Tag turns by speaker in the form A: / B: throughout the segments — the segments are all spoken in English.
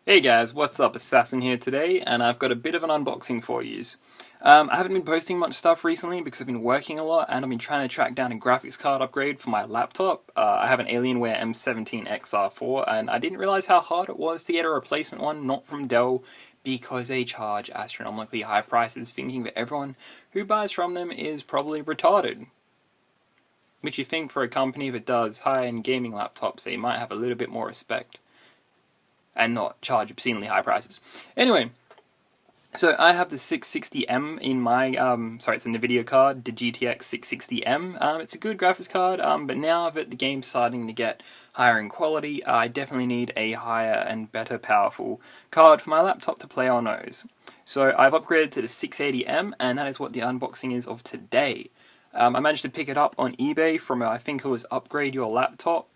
A: Hey guys, what's up? Assassin here today, and I've got a bit of an unboxing for yous. I haven't been posting much stuff recently because I've been working a lot and I've been trying to track down a graphics card upgrade for my laptop. I have an Alienware M17x-R4 and I didn't realize how hard it was to get a replacement one, not from Dell, because they charge astronomically high prices, thinking that everyone who buys from them is probably retarded. Which you think for a company that does high-end gaming laptops, they might have a little bit more respect and not charge obscenely high prices. Anyway, so I have the 660M in my, it's a Nvidia card, the GTX 680m. It's a good graphics card, but now that the game's starting to get higher in quality, I definitely need a higher and better powerful card for my laptop to play on those. So I've upgraded to the 680M, and that is what the unboxing is of today. I managed to pick it up on eBay from, I think it was Upgrade Your Laptop.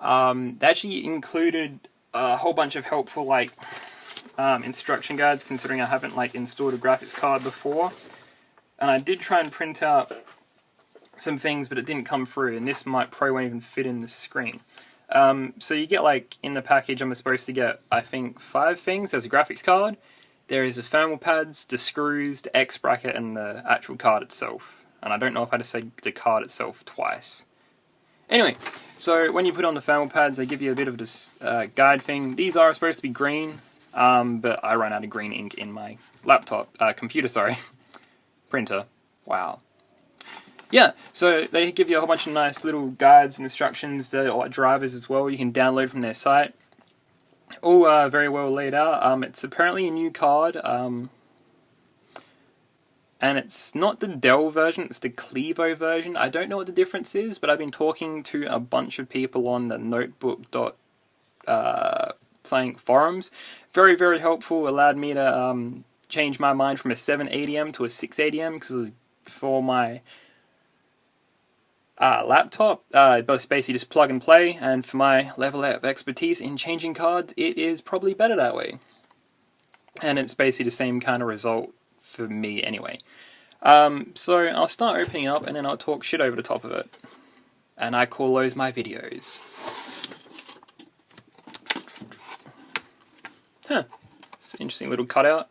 A: They actually included a whole bunch of helpful instruction guides, considering I haven't installed a graphics card before. And I did try and print out some things, but it didn't come through, and this probably won't even fit in the screen. So you get in the package, I'm supposed to get, I think, 5 things. There's a graphics card, there is the thermal pads, the screws, the X bracket, and the actual card itself. And I don't know if I had to say the card itself twice. Anyway, so when you put on the thermal pads, they give you a bit of this guide thing. These are supposed to be green, but I ran out of green ink in my printer. Wow. Yeah, so they give you a whole bunch of nice little guides and instructions, the drivers as well, you can download from their site. All very well laid out. It's apparently a new card, and it's not the Dell version, it's the Clevo version. I don't know what the difference is, but I've been talking to a bunch of people on the notebook forums. Very, very helpful. Allowed me to change my mind from a 780M to a 680M because for my laptop, both basically just plug and play, and for my level of expertise in changing cards, it is probably better that way. And it's basically the same kind of result for me anyway. So I'll start opening up and then I'll talk shit over the top of it. And I call those my videos. Huh. It's an interesting little cutout.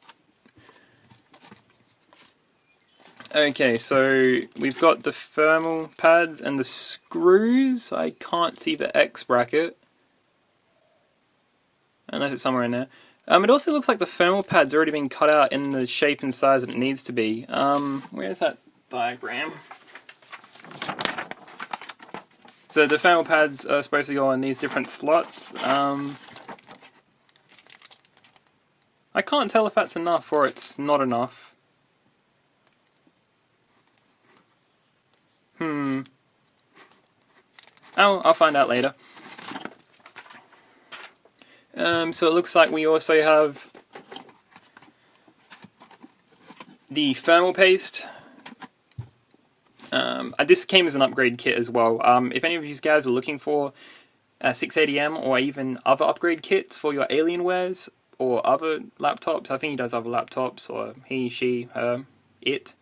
A: Okay, so we've got the thermal pads and the screws. I can't see the X bracket, unless it's somewhere in there. It also looks like the thermal pad's already been cut out in the shape and size that it needs to be. Where's that diagram? So the thermal pads are supposed to go in these different slots. I can't tell if that's enough or it's not enough. I'll find out later. So it looks like we also have the thermal paste. This came as an upgrade kit as well. If any of you guys are looking for a 680M or even other upgrade kits for your Alienwares or other laptops, I think he does other laptops, or he, she, her, it.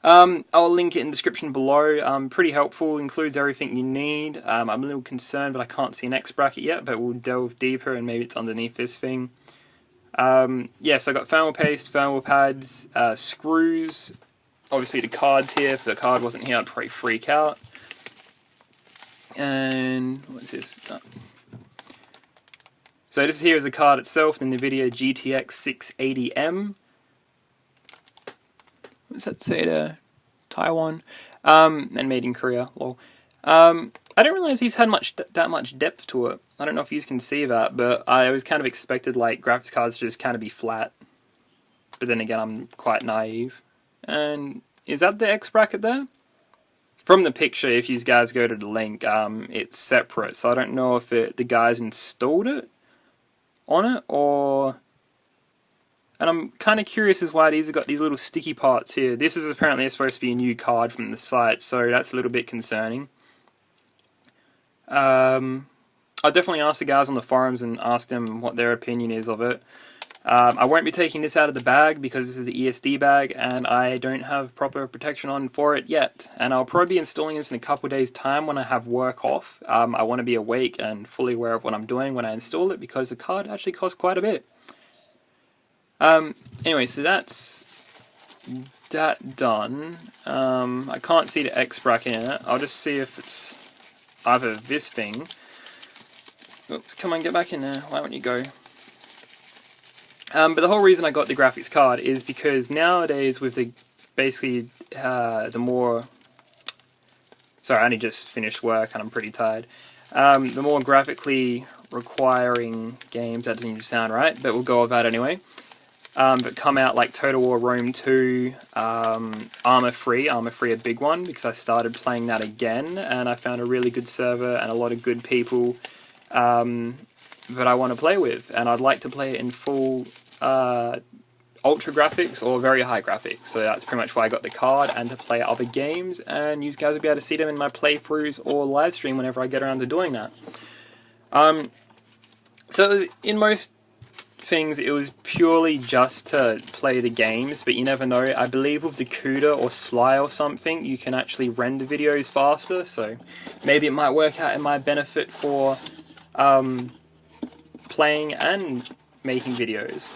A: I'll link it in the description below. Pretty helpful, includes everything you need. I'm a little concerned, but I can't see an X bracket yet, but we'll delve deeper and maybe it's underneath this thing. Yeah, so I got thermal paste, thermal pads, screws, obviously the cards here. If the card wasn't here, I'd probably freak out. And what's this? So this here is the card itself, the Nvidia GTX 680m. What does that say there? Taiwan. And made in Korea. Lol. I didn't realize these had that much depth to it. I don't know if you can see that, but I always kind of expected graphics cards to just kind of be flat. But then again, I'm quite naive. And is that the X bracket there? From the picture, if you guys go to the link, it's separate. So I don't know if the guys installed it on it or... And I'm kind of curious as why these have got these little sticky parts here. This is apparently supposed to be a new card from the site, so that's a little bit concerning. I'll definitely ask the guys on the forums and ask them what their opinion is of it. I won't be taking this out of the bag because this is the ESD bag and I don't have proper protection on for it yet. And I'll probably be installing this in a couple days time when I have work off. I want to be awake and fully aware of what I'm doing when I install it because the card actually costs quite a bit. Anyway, so that's that done. I can't see the X bracket in it. I'll just see if it's either this thing. Oops, come on, get back in there. Why won't you go? But the whole reason I got the graphics card is because nowadays with the the more... Sorry, I only just finished work and I'm pretty tired. The more graphically requiring games, that doesn't even sound right, but we'll go with that anyway. But come out like Total War Rome 2, Armour Free a big one, because I started playing that again and I found a really good server and a lot of good people that I want to play with, and I'd like to play it in full ultra graphics or very high graphics, so that's pretty much why I got the card, and to play other games, and you guys will be able to see them in my playthroughs or live stream whenever I get around to doing that. So in most things it was purely just to play the games, but you never know. I believe with the CUDA or Sly or something you can actually render videos faster, so maybe it might work out in my benefit for playing and making videos.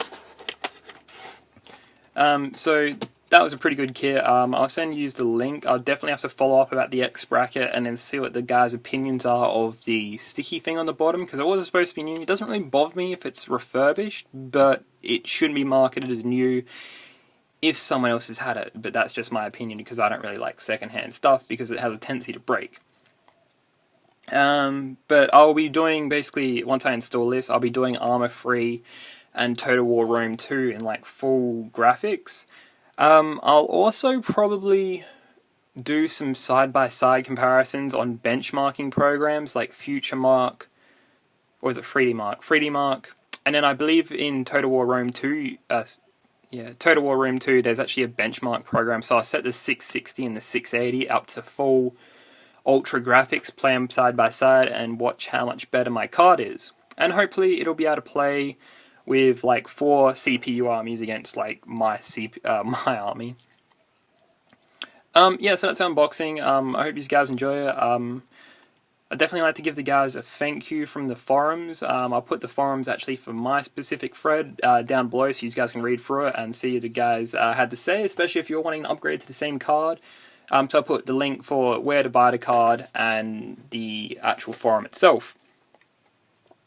A: So that was a pretty good kit. I'll send you the link. I'll definitely have to follow up about the X bracket and then see what the guys' opinions are of the sticky thing on the bottom, because it was supposed to be new. It doesn't really bother me if it's refurbished, but it shouldn't be marketed as new if someone else has had it. But that's just my opinion, because I don't really like secondhand stuff because it has a tendency to break. But I'll be doing, basically, once I install this, I'll be doing Armour Free and Total War Rome 2 in like full graphics. I'll also probably do some side-by-side comparisons on benchmarking programs like FutureMark, or is it 3D Mark? 3D Mark. And then I believe in Total War Rome 2, Total War Rome 2, there's actually a benchmark program, so I'll set the 660 and the 680 up to full ultra graphics, play them side by side, and watch how much better my card is. And hopefully it'll be able to play with like 4 CPU armies against like my army. Yeah, so that's unboxing. I hope you guys enjoy it. I'd definitely like to give the guys a thank you from the forums. I'll put the forums actually for my specific thread down below, so you guys can read through it and see what the guys had to say, especially if you're wanting to upgrade to the same card. So I'll put the link for where to buy the card and the actual forum itself.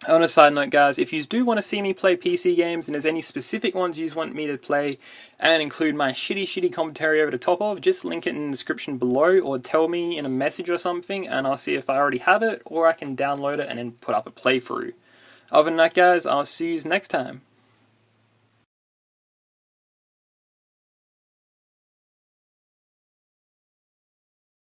A: On a side note, guys, if you do want to see me play PC games and there's any specific ones you want me to play and include my shitty commentary over the top of, just link it in the description below or tell me in a message or something and I'll see if I already have it or I can download it and then put up a playthrough. Other than that, guys, I'll see you next time.